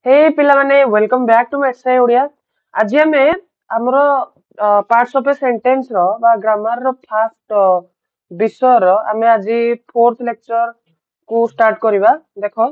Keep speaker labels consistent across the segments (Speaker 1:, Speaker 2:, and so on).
Speaker 1: हे पिलामाने welcome back to SI Odia. आज आमे हमर पार्ट्स ऑफ ए सेंटेंस रो बा ग्रामर रो फास्ट विषय रो आमे आज फोर्थ लेक्चर को स्टार्ट करिबा। देखो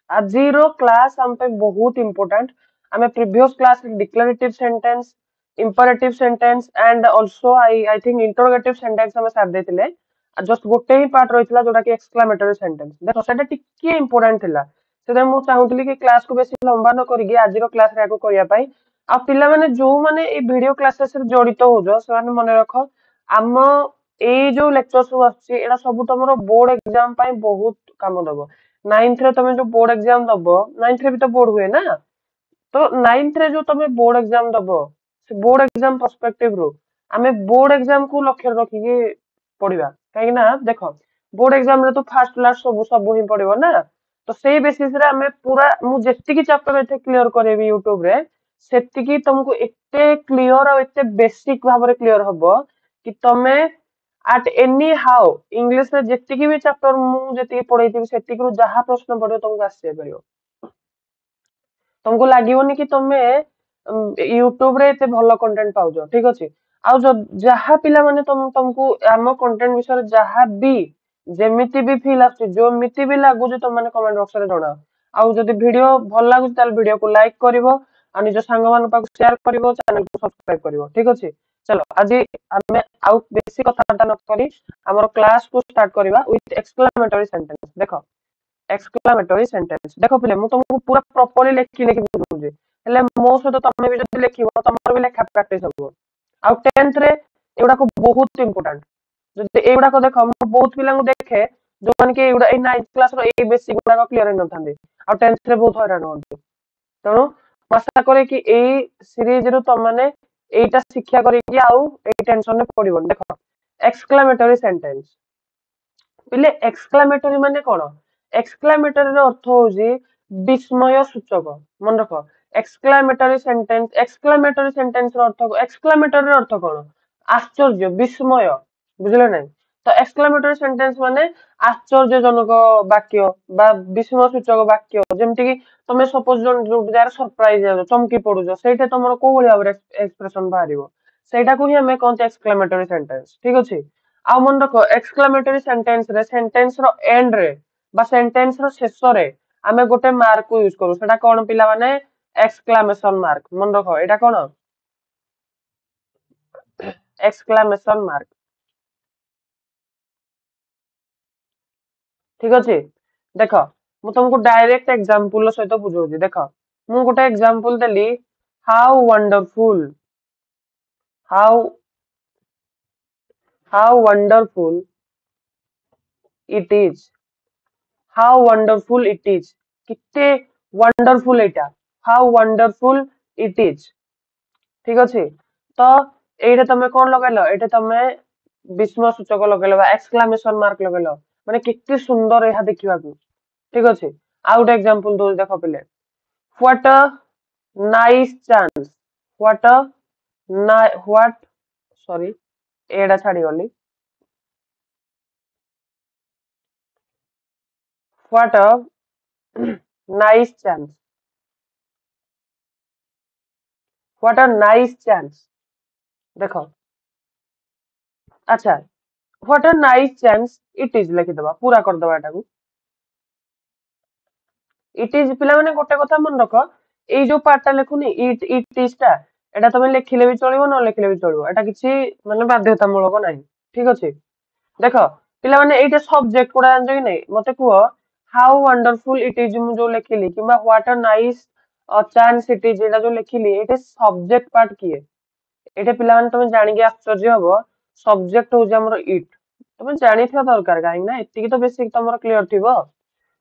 Speaker 1: आज रो क्लास हम पे बहुत इंपोर्टेंट। आमे previous class declarative sentence, imperative sentence and also I think interrogative sentence हम साथ देथिले। जस्ट गोटे ही पार्ट रहितला जोटा कि एक्सक्लेमेटरी सेंटेंस। देखो सेटा टिके इंपोर्टेंट थिला। से ମୁଁ ଚାହୁଁଥିଲି କି କ୍ଲାସ କୁ ବେଶୀ ଲମ୍ବା ନ କରିକି ଆଜିର କ୍ଲାସ ରେ ଆକୁ କରିବା ପାଇଁ। ଆଉ ପିଲାମାନେ ଯୋଉମାନେ ଏଇ ଭିଡିଓ କ୍ଲାसेस ରେ ଜଡିତ ହଉଛ ସେମାନେ ମନେ ରଖ ଆମ ଏଇ ଯୋଉ ଲେକ୍ଚର ସବୁ ଆସୁଛି ଏଇଟା ସବୁ ତମର ବୋର୍ଡ ଏକ୍ସାମ ପାଇଁ ବହୁତ କାମ ଦବ। ନାଇନ୍ଥ ରେ ତମେ ଯୋଉ ବୋର୍ଡ ଏକ୍ସାମ ଦବ, ନାଇନ୍ଥ ରେ ବି ତ ବୋର୍ଡ ହୁଏ ନା, ତ ନାଇନ୍ଥ ରେ ଯୋଉ ତମେ ବୋର୍ଡ ଏକ୍ସାମ ଦବ ସେ ବୋର୍ଡ ଏକ୍ସାମ ପର୍ସପେକ୍ଟିଭ ରୁ ଆମେ ବୋର୍ଡ ଏକ୍ସାମ କୁ ଲକ୍ଷ୍ୟରେ ରଖିକି ପଢିବା। କାହିଁକି ନା ଦେଖ ବୋର୍ଡ ଏକ୍ସାମ ରେ ତ ଫାର୍ଷ୍ଟ କ୍ଲାସ ସବୁ ହିଁ ପଢିବ ନା, ତ ସେଇ ବେସିस ରେ ଆମେ पूरा ମୁଁ ଯେତିକି ଚାପ୍ଟର ଏତେ କ୍ଲିୟର କରେଇବି ୟୁଟ୍ୟୁବ ରେ ସେତିକି ତମକୁ ଏତେ କ୍ଲିୟର ଆଉ ଏତେ ବେସିକ ଭାବରେ କ୍ଲିୟର ହବ କି ତମେ ଆଟ୍ ଏନି ହାଉ ଇଂଲିଶ ରେ ଯେତିକି ବି ଚାପ୍ଟର ମୁଁ ଯେତିକି ପଢେଇଥିବି ସେତିକିରୁ ଯାହା ପ୍ରଶ୍ନ ପଡିବ ତମକୁ ଆସିଯାଇପାରିବ। ତମକୁ ଲାଗିବନି କି ତମେ ୟୁଟ୍ୟୁବ ରେ ଏତେ ଭଲ କଣ୍ଟେଣ୍ଟ ପାଉଛ, ଠିକ ଅଛି। ଆଉ ଯାହା ପିଲାମାନେ ତମକୁ ଆମ କଣ୍ଟେଣ୍ଟ ବିଷୟରେ ଯାହା ବି ଯେମିତି ବି ଫିଲ୍ ଆସୁଛି ଯେମିତି ବି ଲାଗୁଛି ତମମାନେ କମେଣ୍ଟ ବକ୍ସ ରେ ଜଣାଅ। ଆଉ ଯଦି ଭିଡିଓ ଭଲ ଲାଗୁଛି ତାହେଲେ ଭିଡିଓକୁ ଲାଇକ୍ କରିବ ଆଉ ନିଜ ସାଙ୍ଗମାନଙ୍କ ପାଖକୁ ସେୟାର କରିବ, ଚ୍ୟାନେଲକୁ ସବସ୍କ୍ରାଇବ କରିବ, ଠିକ ଅଛି। ଚलो ଆଜି ଆମେ ଆଉ ବେଶୀ କଥାବାର୍ତ୍ତା ନ କରି ଆମର କ୍ଲାସ କୁ ଷ୍ଟାର୍ଟ କରିବା ୱିଥ ଏକ୍ସକ୍ଲାମେଟରୀ ସେଣ୍ଟେନ୍ସ। ଦେଖ एक्सक्लामेटरी सेंटेंस देखो पिले मु तुमको पूरा प्रॉपर्ली लेखि लेखि बुझुजी हेले मो सहित तमे भी जदी लेखिबो तमर भी लेखा प्रैक्टिस हबो। आ 10th रे एगुडा को बहुत इंपोर्टेंट जदी एगुडा को देखो मु बहुत पिला को देखे जो मान के एगुडा ए 9th क्लास रो ए बेसिक गुडा को क्लियर न थांदे आ 10th रे बहुत हैरान होते। तेणु आशा करे कि एई सीरीज रो तमने एटा शिक्षा करी कि आउ ए टेंशन ने पड़िबो। देखो एक्सक्लामेटरी सेंटेंस पिले एक्सक्लामेटरी माने कोन? एक्सक्लामेटरी रो अर्थ होजी विस्मय सूचक। मन रख एक्सक्लामेटरी सेंटेंस रो अर्थ एक्सक्लामेटरी रो अर्थ कोन? आश्चर्य विस्मय, बुझले नै? तो एक्सक्लामेटरी सेंटेंस माने आश्चर्यजनक वाक्य बा विस्मय सूचक वाक्य जेमति कि तमे सपोज जार सरप्राइज हो चमकी पडुजो सेटा तमरो को भली भाबरे एक्सप्रेशन बाहरिबो सेटा को ही हमें कोन एक्सक्लामेटरी सेंटेंस, ठीक अछि। आ मन रख एक्सक्लामेटरी सेंटेंस रो एंड रे बा सेंटेंस रो शेष रे आमे गोटे मार्क को यूज करू सेटा कोन पिला माने एक्सक्लामेशन मार्क। मन रख एटा कोन एक्सक्लामेशन मार्क, ठीक अछि। देखो मु तुमको डायरेक्ट एग्जांपल सहित बुझौजी। देखो मु गोटे example Delhi how wonderful, how how wonderful it is, how wonderful it is, किते wonderful Etah, how wonderful it is, ठीक अछि। तो एटा तमे कोन लगैलो एटा तमे विस्मय सूचक लगैलो बा एक्सक्लेमेशन मार्क लगैलो माने किते सुंदर एहा देखिबा को, ठीक अछि। आ गोटे एग्जांपल दो देखो पिले what a nice chance, what a what sorry एडा छाड़ी गली what a nice chance, what a nice chance. देखो अच्छा what a nice chance it is लिखि दबा पूरा कर दबा एटा को इट इज पिला माने गोटे कथा मन रख एई जो पार्टटा लेखुनी इट इज टा एटा तमे लेखिले भी चलिबो न लेखिले भी चलिबो एटा किछि माने बाध्यतामूलक नाही, ठीक अछि। देखो पिला माने एटा सब्जेक्ट कोडा जानजो कि नै मते कुहो हाउ वंडरफुल इट इज मु जो लेखिली किबा what a nice chance it is एटा जो लेखिली एटा सब्जेक्ट पार्ट किए एटा पिला माने तमे जानि के आश्चर्य हबो सब्जेक्ट हो जे हमर इट तमे जानि थिया दरकार काहे ना एतिकी तो बेसिक तमर क्लियर थिबो।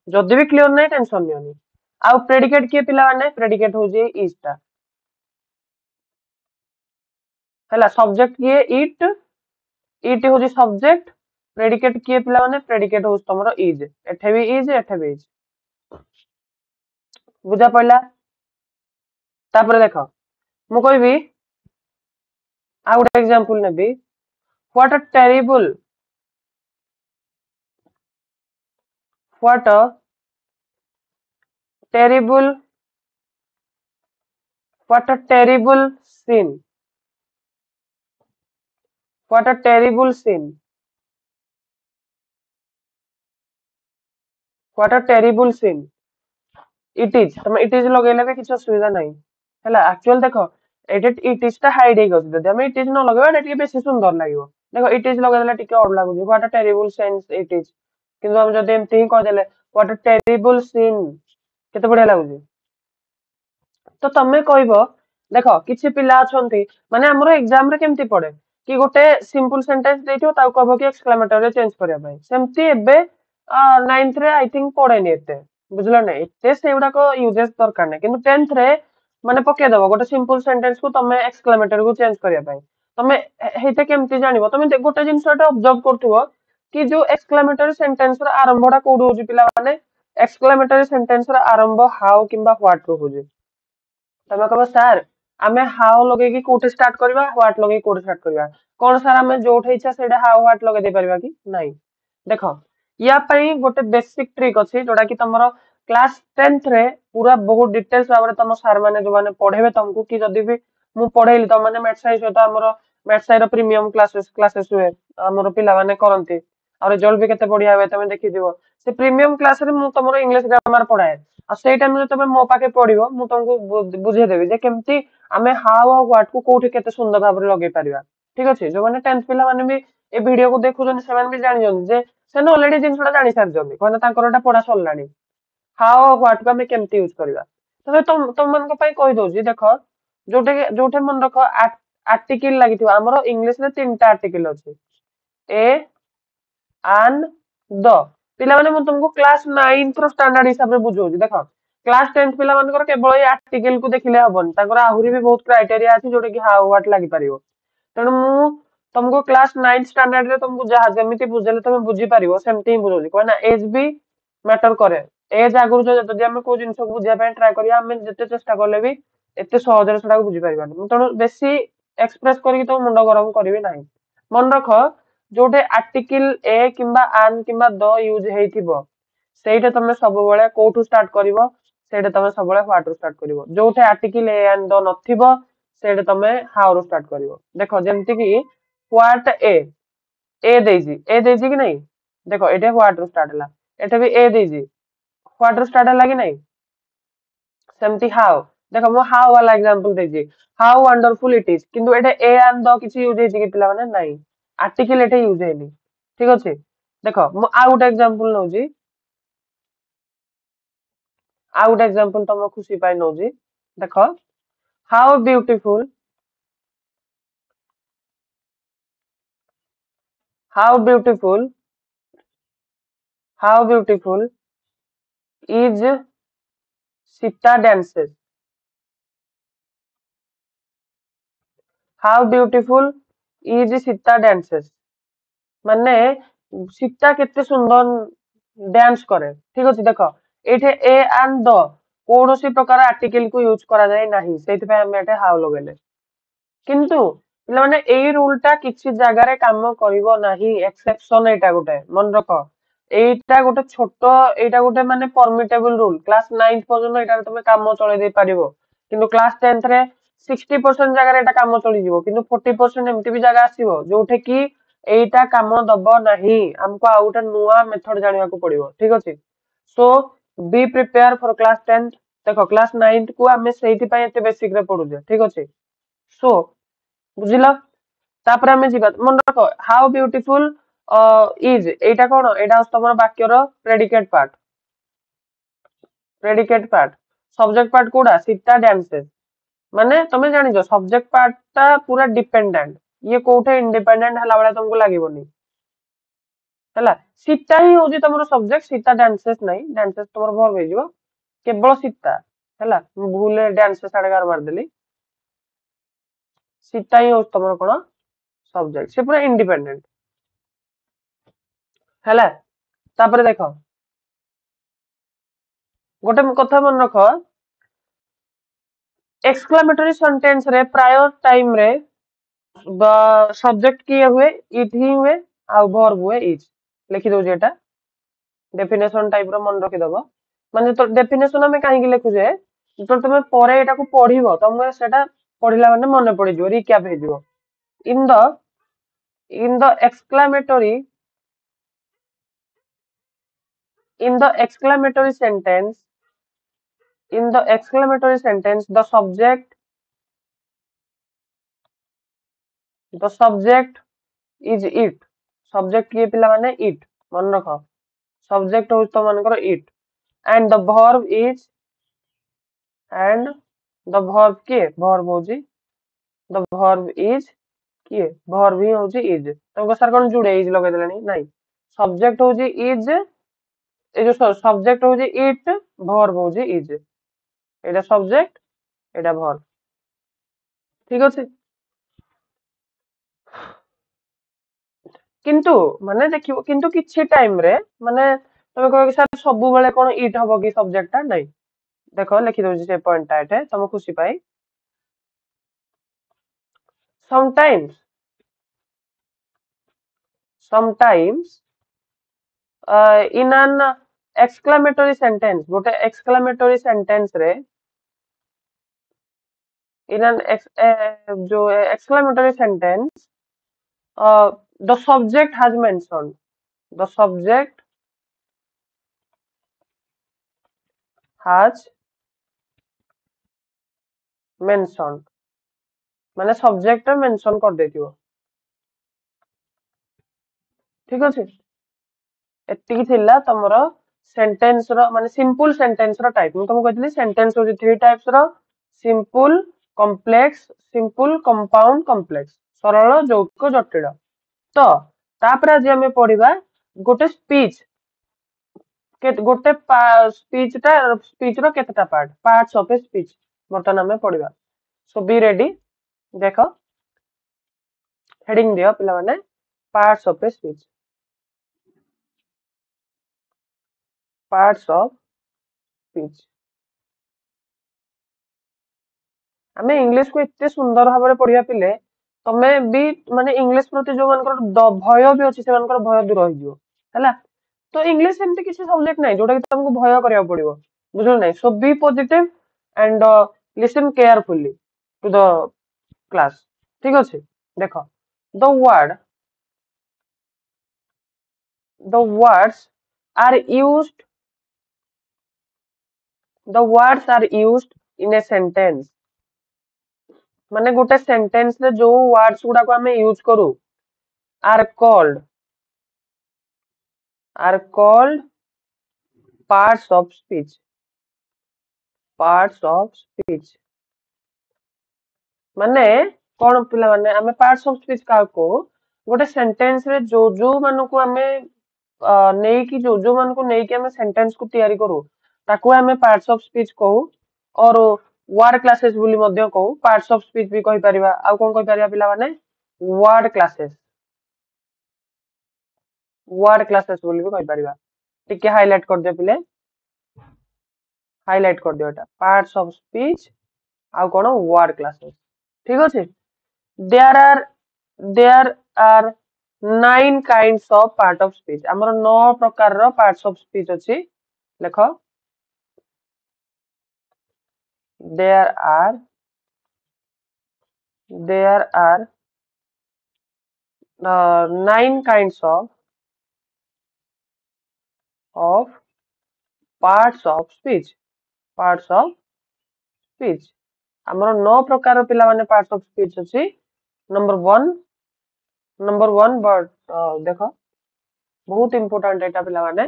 Speaker 1: जदि भी क्लियर नै टेंशन नियोनी। आउ प्रेडिकेट किए पिला माने प्रेडिकेट हो जे इज टा हला सब्जेक्ट किए इट हो जे सब्जेक्ट प्रेडिकेट किए पिला माने प्रेडिकेट हो तमरो इज एठे भी इज एठे भी इज बुझा पड़ला। तापर देखो मु कहबी आ गोटे example navy what a terrible, what a terrible What a terrible sin. What a terrible sin. What a terrible sin. It is. ତମେ it is ଲଗେଇଲେ ବି କିଛି ଅସୁବିଧା ନାହିଁ ହେଲା ଆକ୍ଚୁଆଲ ଦେଖ ଏଇଟା it is ଟା ହାଇଡ୍ ହେଇକି ଅଛି ଯଦି ଆମେ it is ନ ଲଗେଇବା ଏଇଟା ଟିକେ ବେଶୀ ସୁନ୍ଦର ଲାଗିବ ଦେଖ it is ଲଗେଇଦେଲେ ଟିକେ ଅଡ୍ ଲାଗୁଛି what a terrible sense it is କିନ୍ତୁ ଆମେ ଯଦି ଏମିତି ହିଁ କହିଦେଲେ what a terrible sin କେତେ ବଢିଆ ଲାଗୁଛି ତ ତମେ କହିବ ଦେଖ କିଛି ପିଲା ଅଛନ୍ତି ମାନେ ଆମର ଏକ୍ସାମ ରେ କେମିତି ପଡେ କି ଗୋଟେ ସିମ୍ପଲ ସେଣ୍ଟେନ୍ସ ଦେଇଥିବ ତାକୁ କହିବ କି ଏକ୍ସକ୍ଲାମେଟର ରେ ଚେଞ୍ଜ କରିବା ପାଇଁ ସେମିତି ଏବେ 9th ରେ ଆଇ ଥିଙ୍କ ପଡେନି ଏତେ ବୁଝିଲ ନା ଏତେ ସେଗୁଡାକ ୟୁଜେସ୍ ଦରକାର ନାହିଁ କିନ୍ତୁ 10th ରେ ମାନେ ପକେଇଦବ ଗୋଟେ ସିମ୍ପଲ ସେଣ୍ଟେନ୍ସ କୁ ତମେ ଏକ୍ସକ୍ଲାମେଟର କୁ ଚେଞ୍ଜ କରିବା ପାଇଁ ତମେ ହେଇଟା କେମିତି ଜାଣିବ ତମେ ଗୋଟେ ଜିନିଷ ଟା ଅବଜର୍ଭ କରୁଥିବ କି ଯୋଉ ଏକ୍ସକ୍ଲାମେଟରୀ ସେଣ୍ଟେନ୍ସ ର ଆରମ୍ଭଟା କୋଉଠୁ ହଉଛି ପିଲାମାନେ ଏକ୍ସକ୍ଲାମେଟରୀ ସେଣ୍ଟେନ୍ସ ର ଆରମ୍ଭ ହାଉ କିମ୍ବା ହ୍ୱାଟ ରୁ ହଉଛି ତମେ କହିବ ସାର୍ ଆମେ ହାଉ ଲଗେଇକି କୋଉଠି ଷ୍ଟାର୍ଟ କରିବା ହ୍ୱାଟ ଲଗେଇକି କୋଉଠି ଷ୍ଟାର୍ଟ କରିବା କଣ ସାର୍ ଆମେ ଯୋଉଠି ଇଚ୍ଛା ସେଇଟା ହାଉ ହ୍ୱାଟ ଲଗେଇ ଦେଇ ପାରିବା କି ନାଇଁ ଦେଖ ୟା ପାଇଁ ଗୋଟେ ବେସିକ ଟ୍ରିକ୍ ଅଛି ଯୋଉଟା କି ତମର କ୍ଲାସ 10th ରେ ପୁରା ବହୁତ ଡିଟେଲ୍ସ ଭାବରେ ତମ ସାର୍ ମାନେ ଯୋଉମାନେ ପଢେଇବେ ତମକୁ କି ଯଦି ବି ମୁଁ ପଢେଇଲି ତମମାନେ ମ୍ୟାଥ୍ ସାଇ ସହିତ ଆମର ମ୍ୟାଥ୍ ସାଇ ର ପ୍ରିମିୟମ କ୍ଲାसेस ହୁଏ ଆମର ପିଲାମାନେ କରନ୍ତି ଆଉ ରେଜଲ୍ଟ ବି କେତେ ବଢିଆ ହୁଏ ତମେ ଦେଖିଥିବ ସେ ପ୍ରିମିୟମ କ୍ଲାସ ରେ ମୁଁ ତମର ଇଂଲିଶ ଗ୍ରାମାର ପଢାଏ ଆଉ ସେଇ ଟାଇମରେ ତମେ ମୋ ପାଖେ ପଢିବ ମୁଁ ତମକୁ ବୁଝେଇଦେବି ଯେ କେମିତି ଆମେ ହାଉ ଆଉ ହ୍ୱାଟ କୁ କୋଉଠି କେତେ ସୁନ୍ଦର ଭାବରେ ଲଗେଇ ପାରିବା ଠିକ ଅଛି ଯୋଉମାନେ 10th ପିଲାମାନେ ବି ଏ ଭିଡିଓକୁ ଦେଖୁଛନ୍ତି ସେମାନେ ବି ଜାଣିଛନ୍ତି ଯେ ସେମାନେ ଅଲରେଡି ଜିନିଷଟା ଜାଣି ସାରିଛନ୍ତି କାରଣ ତାଙ୍କର ଏଟା ପଢା ସରିଲାଣି ହାଉ ଆଉ ହ୍ୱାଟ କୁ ଆମେ କେମିତି ୟୁଜ କରିବା ତ ତମମାନଙ୍କ ପାଇଁ କହିଦଉଛି ଦେଖ ଯୋଉଠି ମନେ ରଖ ଆର୍ଟିକିଲ ଲାଗିଥିବ ଆମର ଇଂଲିଶ ରେ 3ଟା ଆର୍ଟିକିଲ ଅଛି ଏ ଆନ୍ ଦ ପିଲାମାନେ ମୁଁ ତୁମକୁ କ୍ଲାସ 9th ର ଷ୍ଟାଣ୍ଡାର୍ଡ ହିସାବରେ ବୁଝଉଛି ଦେଖ କ୍ଲାସ 10th ପିଲାମାନଙ୍କର କେବଳ ଏଇ ଆର୍ଟିକଲ କୁ ଦେଖିଲେ ହବନି ତାଙ୍କର ଆହୁରି ବି ବହୁତ କ୍ରାଇଟେରିଆ ଅଛି ଯୋଉଟା କି ହାଉ ହ୍ୱାଟ ଲାଗିପାରିବ ତେଣୁ ମୁଁ ତମକୁ କ୍ଲାସ 9th ଷ୍ଟାଣ୍ଡାର୍ଡ ରେ ତମକୁ ଯାହା ଯେମିତି ବୁଝେଇଲେ ତମେ ବୁଝିପାରିବ ସେମିତି ହିଁ ବୁଝଉଛି କଣ ନା ଏଜ ବି ମ୍ୟାଟର କରେ ଏଜ ଆଗରୁ ଯଦି ଆମେ କୋଉ ଜିନିଷକୁ ବୁଝିବା ପାଇଁ ଟ୍ରାଏ କରିବା ଆମେ ଯେତେ ଚେଷ୍ଟା କଲେ ବି ଏତେ ସହଜରେ ସେଟାକୁ ବୁଝିପାରିବାନି ମୁଁ ତେଣୁ ବେଶୀ ଏକ୍ସପ୍ରେସ କରିକି ତମ ମୁଣ୍ଡ ଗରମ କରିବି ନାହିଁ ମନେ ରଖ ଯୋଉଠି ଆର୍ଟିକିଲ ଏ କିମ୍ବା ଆନ୍ କିମ୍ବା ଦ ୟୁଜ ହେଇଥିବ ସେଇଟା ତମେ ସବୁବେଳେ କୋଉଠୁ ଷ୍ଟାର୍ଟ କରିବ ସେଇଟା ତମେ ସବୁବେଳେ ହ୍ୱାଟ ରୁ ଷ୍ଟାର୍ଟ କରିବ ଯୋଉଠି ଆର୍ଟିକିଲ ଏ ଆଣ୍ଡ ଦ ନଥିବ ସେଇଟା ତମେ ହାଉ ରୁ ଷ୍ଟାର୍ଟ କରିବ ଦେଖ ଯେମିତି କି ହ୍ୱାଟ ଏ ଦେଇଛି କି ନାଇଁ ଦେଖ ଏଠି ହ୍ୱାଟ ରୁ ଷ୍ଟାର୍ଟ ହେଲା ଏଠି ବି ଏ ଦେଇଛି ହ୍ୱାଟ ରୁ ଷ୍ଟାର୍ଟ ହେଲା କି ନାଇଁ ସେମିତି ହାଉ ଦେଖ ମୁଁ ହାଉ ବାଲା ଏକ୍ସାମ୍ପଲ ଦେଇଛି ହାଉ ୱଣ୍ଡରଫୁଲ ଇଟ ଇଜ କିନ୍ତୁ ଏଠି ଏ ଆଣ୍ଡ ଦ କିଛି ୟୁଜ ହେଇଛି କି ପିଲାମାନେ ନାଇଁ ଆର୍ଟିକିଲ ଏଠି ୟୁଜ ହେଇନି ଠିକ ଅଛି ଦେଖ ମୁଁ ଆଉ ଗୋଟେ ଏକ୍ସାମ୍ପଲ ନଉଛି ଆଉ ଗୋଟେ ଏକ୍ସାମ୍ପଲ ତମ ଖୁସି ପାଇଁ ନଉଛି ଦେଖ how beautiful how beautiful how beautiful is Sita dances how beautiful is Sita dances ମାନେ ସୀତା କେତେ ସୁନ୍ଦର ଡ୍ୟାନ୍ସ କରେ ଠିକ ଅଛି ଦେଖ ଏଇଠି ଏ ଆଣ୍ଡ ଦ କୌଣସି ପ୍ରକାର ଆର୍ଟିକଲ କୁ ୟୁଜ କରାଯାଏ ନାହିଁ ସେଇଥିପାଇଁ ଆମେ ଏଠି ହାଉ ଲଗେଇଲେ କିନ୍ତୁ ପିଲାମାନେ ଏଇ ରୁଲ ଟା କିଛି ଜାଗାରେ କାମ କରିବ ନାହିଁ ଏକ୍ସେପସନ ଏଇଟା ଗୋଟେ ମନେ ରଖ ଏଇଟା ଗୋଟେ ମାନେ ପରମିଟେବୁଲ ରୁଲ କ୍ଲାସ 9th ପର୍ଯ୍ୟନ୍ତ ଏଇଟା ତମେ କାମ ଚଳେଇ ଦେଇ ପାରିବ କିନ୍ତୁ କ୍ଲାସ 10th ରେ 60% ଜାଗାରେ ଏଇଟା କାମ ଚଳିଯିବ କିନ୍ତୁ 40% ଏମିତି ବି ଜାଗା ଆସିବ ଯୋଉଠି କି ଏଇଟା କାମ ଦବ ନାହିଁ ଆମକୁ ଆଉ ଗୋଟେ ନୂଆ ମେଥଡ ଜାଣିବାକୁ ପଡିବ ଠିକ ଅଛି ସୋ ବି ପ୍ରିପେୟାର ଫର କ୍ଲାସ 10th ଦେଖ କ୍ଲାସ 9th କୁ ଆମେ ସେଇଥିପାଇଁ ଏତେ ବେସିକ ରେ ପଢୁଛେ ଠିକ ଅଛି ସୋ ବୁଝିଲ ତାପରେ ଆମେ ଯିବା ମନେ ରଖ ହାଉ ବ୍ୟୁଟିଫୁଲ ଇଜ ଏଇଟା କଣ ଏଇଟା ହଉଛି ତମର ବାକ୍ୟର ପ୍ରେଡିକେଟ ପାର୍ଟ ସବଜେକ୍ଟ ପାର୍ଟ କୋଉଟା ସୀତା dances ମାନେ ତମେ ଜାଣିଛ ସବଜେକ୍ଟ ପାର୍ଟ ଟା ପୁରା ଡିପେଣ୍ଡେଣ୍ଟ ଇଏ କୋଉଠି ଇଣ୍ଡିପେଣ୍ଡେଣ୍ଟ ହେଲା ଭଳିଆ ତମକୁ ଲାଗିବନି ହେଲା ସୀତା ହିଁ ହଉଛି ତମର ସବଜେକ୍ଟ ସୀତା dances ନାହିଁ dances ତମର ଭର୍ବ ହେଇଯିବ କେବଳ ସୀତା ହେଲା ମୁଁ ଭୁଲରେ dances ଆଡେ ଗାର ମାରିଦେଲି ସୀତା ହିଁ ହଉଛି ତମର କଣ ସବଜେକ୍ଟ ସେ ପୁରା ଇଣ୍ଡିପେଣ୍ଡେଣ୍ଟ ହେଲା ତାପରେ ଦେଖ ଗୋଟେ କଥା ମନେ ରଖ ଏକ୍ସକ୍ଲାମେଟରୀ ସେଣ୍ଟେନ୍ସ ରେ ପ୍ରାୟ ଟାଇମ ରେ ସବଜେକ୍ଟ କିଏ ହୁଏ ଇଟ ହିଁ ହୁଏ ଆଉ ଭର୍ବ ହୁଏ ଇଜ ଲେଖିଦଉଛି ଏଟା ଡେଫିନେସନ ଟାଇପ ର ମନେ ରଖିଦବ ମାନେ ତ ଡେଫିନେସନ ଆମେ କାହିଁକି ଲେଖୁଛେ ଯେତେବେଳେ ତମେ ପରେ ଏଟାକୁ ପଢିବ ତମେ ସେଟା ପଢିଲା ମାନେ ମନେ ପଡିଯିବ, ରିକ୍ୟାପ ହେଇଯିବ। in the in the exclamatory in the exclamatory sentence in the exclamatory sentence the subject is it। subject किए पिला माने it, मन रख। subject हो तो मानकर it and the verb is and the verb किए verb हो जी the verb is किए verb ही हो जी is। तुमको सर कौन जुड़े is लगे देलानी नहीं। subject हो जी is, ए जो subject हो जी it, verb हो जी is। Etah subject Etah verb, ठीक ଅଛି। किंतु माने देखियो किंतु किछि टाइम रे माने तमे कहो कि सर सब बेले कोन इट हबो कि सब्जेक्ट ता नहीं। देखो लिखि दउछि से पॉइंट ता एटे तम खुशी पाई। sometimes sometimes in an exclamatory sentence गोटे exclamatory sentence रे in an जो exclamatory sentence the subject has mentioned the subject has mentioned माने सब्जेक्ट मेंशन कर देथिबो, ठीक अछि। एतिकी थिला तमरो सेंटेंस रो माने सिंपल सेंटेंस रो टाइप। मु तुमको कहथि सेंटेंस हो थ्री टाइप्स रो simple, complex, simple compound complex, सरल यौगिक जटिल। तो तापर आज हमें पढ़िबा गोटे स्पीच के गोटे स्पीच रो केतेटा पार्ट्स ऑफ ए स्पीच बर्तन हमें पढ़िबा। सो बी रेडी, देखो हेडिंग दियो पिला माने parts of a speech, parts of speech. आमे इंग्लिश को इतने सुंदर भाव में पढ़िया पिले तमे भी माने इंग्लिश प्रति जो मानकर भय भी अछि से मानकर भय दूर हो जिवो हैला। तो इंग्लिश एमती किसी सब्जेक्ट नहीं जोटा कि तुमको भय करिया पड़िबो, बुझल नहीं। So be positive and listen carefully to the class, ठीक अछि। देखो the words are used the words are used in a sentence माने गोटे सेंटेंस रे जो वर्ड्स गुडा को हमें यूज करू are called parts of speech, parts of speech। माने कौन पिला माने हमें पार्ट्स ऑफ स्पीच का को गोटे सेंटेंस रे जो मानु को हमें नेई की जो मानु को नेई की हमें सेंटेंस को तैयारी करू ताको हमें पार्ट्स ऑफ स्पीच कहू। और वर्ड क्लासेस बोली मध्य कहू, पार्ट्स ऑफ स्पीच भी कहि परिबा। आ कोन कहि परिबा पिला माने वर्ड क्लासेस बोली भी कहि परिबा। टिके हाईलाइट कर दियो पिले, हाईलाइट कर दियो एटा पार्ट्स ऑफ स्पीच आ कोन वर्ड क्लासेस, ठीक अछि। There are 9 kinds of part of speech. हमर 9 प्रकार रो पार्ट्स ऑफ स्पीच अछि, देखो there are 9 kinds of parts of speech, parts of speech। हमर 9 प्रकार पिला माने पार्ट्स ऑफ स्पीच अछि। नंबर 1 बट देखो बहुत इंपोर्टेंट एटा पिला माने।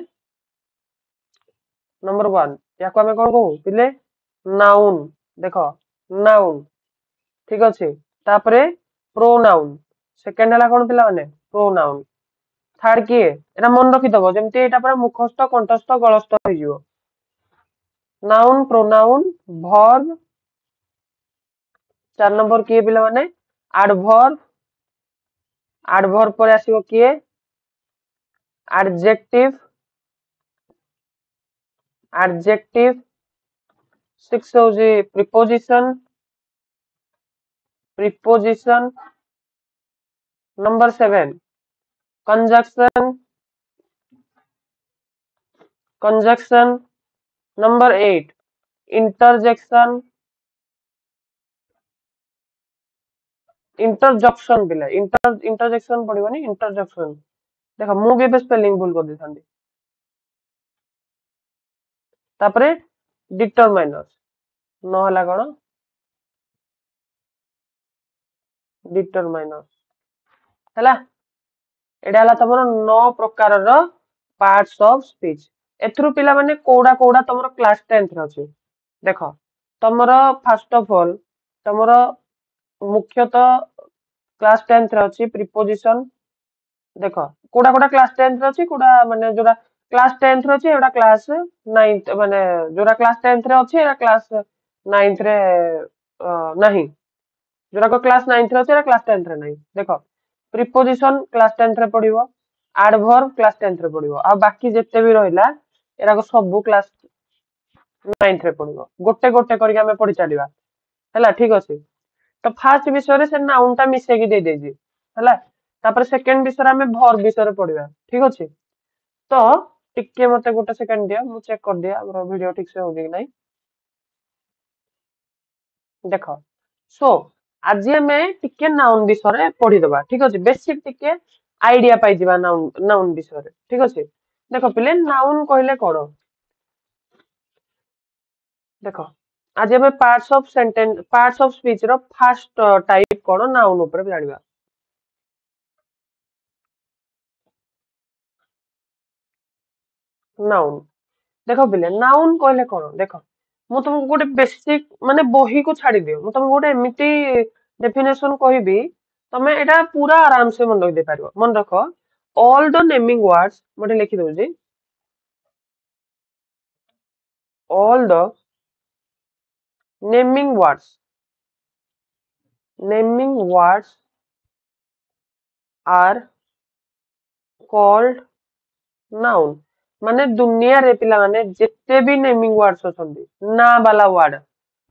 Speaker 1: नंबर 1 याको हमें कोन कहू पिले नाउन, देखो नाउन, ठीक अछि। तापरे प्रोनाउन, सेकंड हला कोन पिला माने प्रोनाउन। थर्ड किए एटा मन रखि दबो जेमते एटा पर मुखस्थ कंठस्थ गलस्थ हो जिवो। Noun, pronoun, verb. 4 नंबर किए पिला माने एडवर्ब, एडवर्ब पर आसीबो किए एडजेक्टिव, एडजेक्टिव। 6 हो जे preposition, preposition. Number 7 conjunction, conjunction. Number 8 interjection interjection पिला इंटरजेक्शन पड़िबनी इंटरजक्शन देखो मु भी एबे स्पेलिंग भूल कर देथांदी तापरे डिटरमाइनर्स न हला कोन डिटरमाइनर्स हला एडा हला तमरो 9 प्रकार रो पार्ट्स ऑफ स्पीच एथरु पिला माने कोडा कोडा तमरो क्लास 10th रे अछि देखो तमरो फर्स्ट ऑफ ऑल तमरो मुख्यतः क्लास 10th रे अछि प्रीपोजिशन देखो कोडा कोडा क्लास 10th रे अछि कोडा माने जोरा क्लास 10th रे अछि एडा क्लास 9th माने जोरा क्लास 10th रे अछि एडा क्लास 9th रे नहीं जोरा को क्लास 9th रे अछि एडा क्लास 10th रे नहीं देखो प्रीपोजिशन क्लास 10th रे पडिबो एडवर्ब क्लास 10th रे पडिबो आ बाकी जेते भी रहिला एरा को सब क्लास 9th रे पडिबो गोटे गोटे करिक हमें पढि चलिबा हैला ठीक अछि तो फास्ट विषय रे से नाउन टा मिसे की दे देजी हैला तापर सेकंड विषय रे हमें वर्ब विषय रे पढिबा ठीक अछि तो टिके मते गोटे सेकंड दिया मु चेक कर दिया हमर वीडियो ठीक से होगी कि नहीं देखो सो आज हमें टिके नाउन विषय रे पढि दबा ठीक अछि बेसिक टिके आईडिया पाई जिबा नाउन नाउन विषय रे ठीक अछि देखो पिले नाउन कहले कोन देखो आज हमें parts of sentence parts of speech रो फर्स्ट टाइप कोन नाउन ऊपर जानिबा नाउन देखो पिले नाउन कहले कोन देखो मु तुमको गोटे बेसिक माने बही को छाड़ी दियो मु तुमको गोटे एमिति डेफिनेशन कहबी तमे एटा पूरा आराम से मन रख दे पारिबो मन रखो ऑल द नेमिंग वर्ड्स मोटे लिखि दउजी all the naming words are called noun माने दुनिया रे पिला माने जेते भी नेमिंग वर्ड्स अछंती ना वाला वर्ड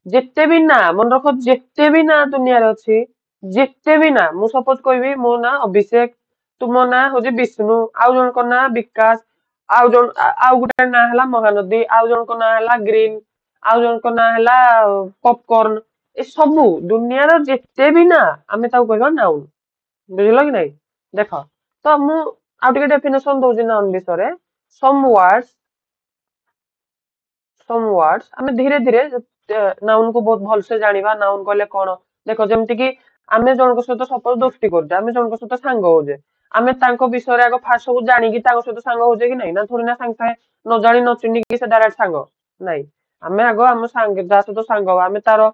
Speaker 1: जेते भी ना मन रखो जेते भी ना दुनिया रे अछि जेते भी ना मु सपोज कहबी मो ना अभिषेक तुमो ना होजे विष्णु आउ जन को ना विकास आउ गुटे ना हला महानदी आउ जन को ना हला ग्रीन आउ जन को ना हला पॉपकॉर्न ए सबु दुनिया रो जेते भी ना आमे ताऊ कहबा नाउन बुझलो कि नहीं देखो तो मु आउ टिके डेफिनेशन दउजी नाउन विषय सम वर्ड्स आमे धीरे धीरे नाउन को बहुत भल से जानिबा नाउन कहले कोन देखो जेमति कि आमे जनक सहित सपोज दोस्ती करजे आमे जनक सहित सांग होजे आमे तांको विषय रे आगो फास्ट सब जानि कि तांको सहित सांग होजे कि नहीं ना थोड़ी ना सांग सांग न जानि न चिनि कि से डायरेक्ट सांग नहीं आमे आगो आम सांग जा सहित सांग होबा आमे तारो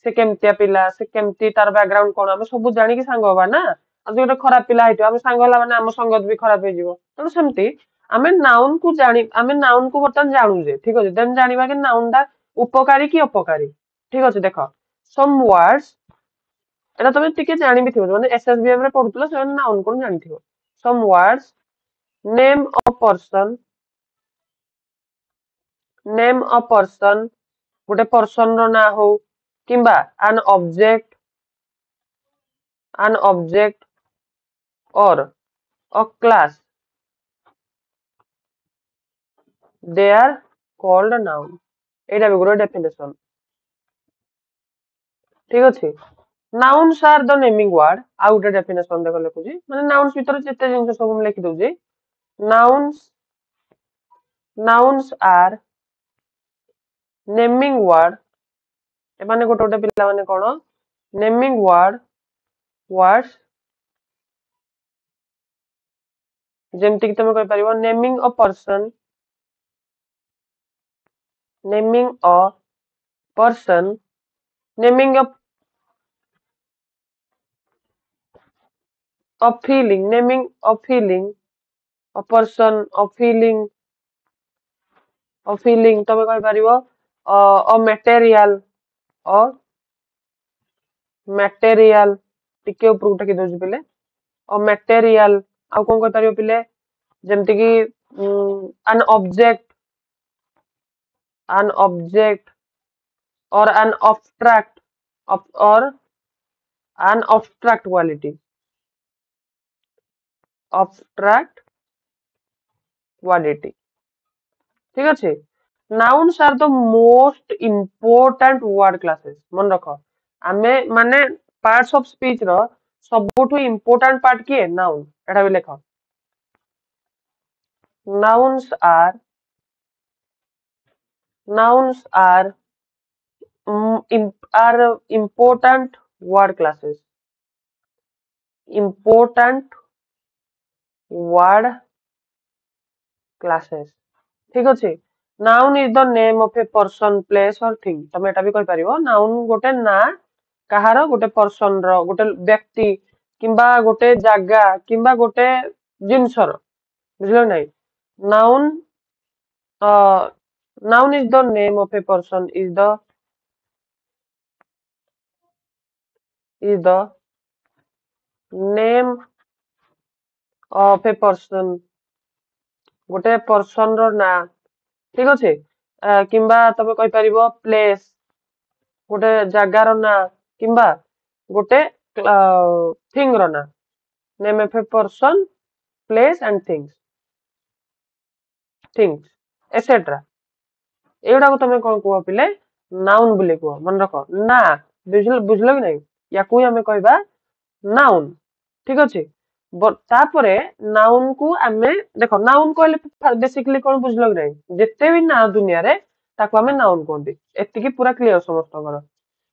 Speaker 1: से केमतिया पिला से केमति तार बैकग्राउंड कोन आमे सब जानि कि सांग होबा ना आज गोटे खराब पिला हेतु आमे सांग होला माने आम संगत भी खराब हे जिवो तो सेमति आमे नाउन को जानि आमे नाउन को बर्तन जानू जे ठीक अछि देन जानिबा कि नाउन दा उपकारी कि अपकारी ठीक अछि देखो सम वर्ड्स एटा तमे टिके जानि भी थिबो माने एसएसबीएम रे पढुतलो से नाउन कोन जानि थिबो some words name a person गोटे पर्सन रो ना हो किंबा an object or a class they are called a noun एटा भी गोटे डेफिनेशन ठीक अछि nouns are the naming word आ गोटे डेफिनेशन देखो लिखुजी माने nouns भीतर जेते जिंस सब हम लिखि दउजी nouns are naming word एमाने गोटे गोटे पिला माने कोन naming words जेमति कि तमे कहि परिबो naming a person naming a feeling a person a feeling तमे कहि परिबो a material टिके ऊपर उठा के दउजी पिले a material आ कोन कहि परिबो पिले जेमति कि an object or an abstract quality ठीक अछि nouns are the most important word classes मन रख आमे माने पार्ट्स ऑफ स्पीच रो सबुठु इम्पोर्टांट पार्ट किए नाउन एटा भी लेख nouns are nouns are important word classes important word classes ठीक अछि noun is the name of a person place or thing तमे एटा भी कहि परिबो noun गोटे ना कहार गोटे पर्सन रो गोटे व्यक्ति किंबा गोटे जागा किंबा गोटे जिनसर बुझलो नै noun noun is the name of a person is the name of a person गोटे पर्सन रो ना ठीक अछि किंबा तमे कहि परिबो प्लेस गोटे जगार ना किंबा गोटे थिंग रो ना name of a person place and things etcetera एगुड़ा को तमे कौन कुह पिले नाउन बोले कुह मन रख ना बुझलो कि नहीं या कोई हमें कहबा नाउन ठीक अछि तापरे नाउन को आमे देखो नाउन कहले बेसिकली कौन बुझलो कि नहीं जेते भी ना दुनिया रे ताको आमे नाउन कहंदी एति की पूरा क्लियर समस्त कर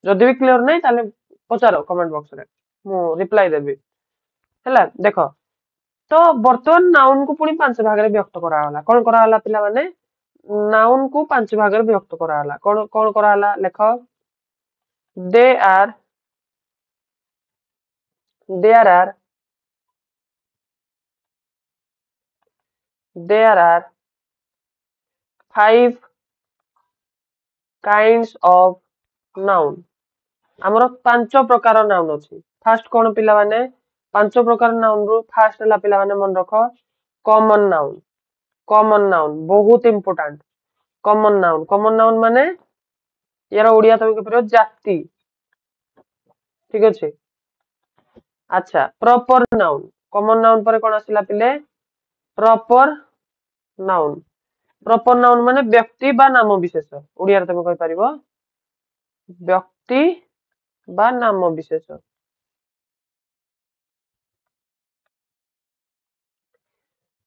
Speaker 1: जदि भी क्लियर नहीं ताले पचारो कमेंट बॉक्स रे मु रिप्लाई देबी हैला देखो तो वर्तमान नाउन को पुणी 5 भाग रे व्यक्त करा होला कोन करा होला पिला माने नाउन को 5 भाग रे व्यक्त करा होला कोन कोन करा होला लेख they are there are 5 kinds of noun हमर 5 प्रकार नाउन अछि फर्स्ट कोन पिला माने 5 प्रकार नाउन रु फर्स्ट हला पिला माने मन रख कॉमन नाउन बहुत इंपोर्टेंट कॉमन नाउन माने यार ओडिया तमे के जाति ठीक अछि अच्छा प्रॉपर नाउन कॉमन नाउन पर कोन आसिला पिले प्रॉपर नाउन माने व्यक्ति बा नाम विशेष ओडिया तमे कहि परिबो व्यक्ति बा नाम विशेष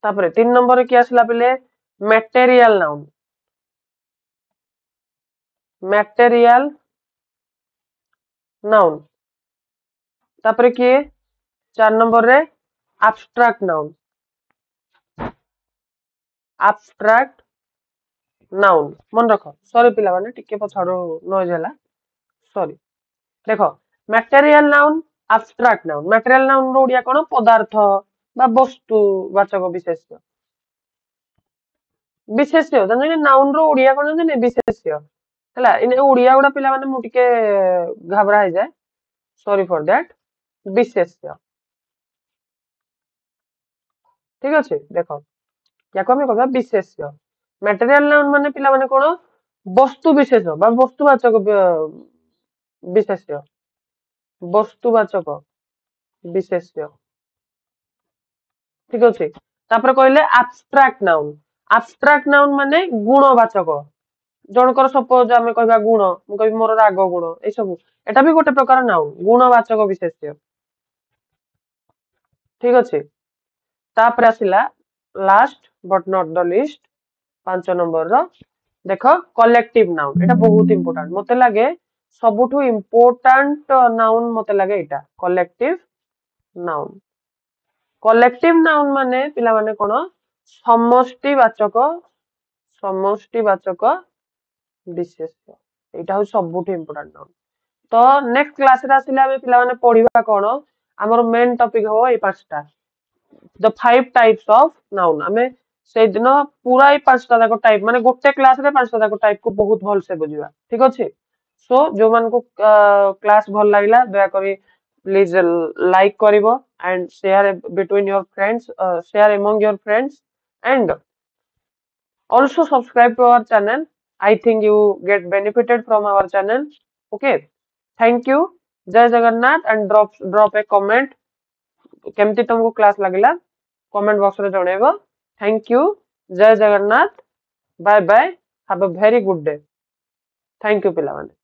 Speaker 1: तापरे 3 नंबर की आसिला पिले मटेरियल नाउन तापरे की 4 नंबर रे abstract नाउन मन रख सॉरी पिला माने टिके पछाडो नॉइज हला सॉरी देखो मटेरियल नाउन abstract नाउन रो ओडिया कोन पदार्थ बा वस्तु वाचक विशेष्य जाने नाउन रो ओडिया कोन जाने विशेष्य हला इन ओडिया गुडा पिला माने मु टिके घबरा हो जाए सॉरी फॉर दैट विशेष्य ठीक अछि देखो याको हम कहबा विशेष्य मटेरियल नाउन माने पिला माने कोन वस्तु विशेष बा वस्तुवाचक विशेष्य वस्तुवाचक विशेष्य ठीक अछि तापर कहले एब्स्ट्रैक्ट नाउन माने गुणवाचक जनकर सपोज आमे कहबा गुण मु कहबी मोर राग गुण ए सब एटा भी गोटे प्रकार नाउन गुणवाचक विशेष्य ठीक अछि तापर आसिला last but not the least 5 number रो देखो कलेक्टिव नाउन एटा बहुत इंपोर्टेंट मते लागे सबुठु इंपोर्टेंट नाउन मते लागे एटा कलेक्टिव नाउन माने पिला माने कोन समष्टि वाचक विशेष्य एटा हो सबुठु इंपोर्टेंट नाउन तो नेक्स्ट क्लास रे आसिला हम पिला माने पढिबा कोन हमर मेन टॉपिक हो ए पांचटा द 5 टाइप्स ऑफ नाउन हमें से दिन पूरा ही 5टा जाको टाइप माने गोटे क्लास रे 5टा जाको टाइप को बहुत भल से बुझिबा ठीक अछि सो जो मान को क्लास भल लागिला दया करी प्लीज लाइक करिवो and share between your friends share among your friends and also subscribe to our channel. I think you get benefited from our channel. Okay, thank you. जय Jagannath and drop a comment केमती तुमको class लगिला comment box रे जणेबो thank you जय Jagannath bye bye have a very good day। Thank you ପିଲାମାନେ।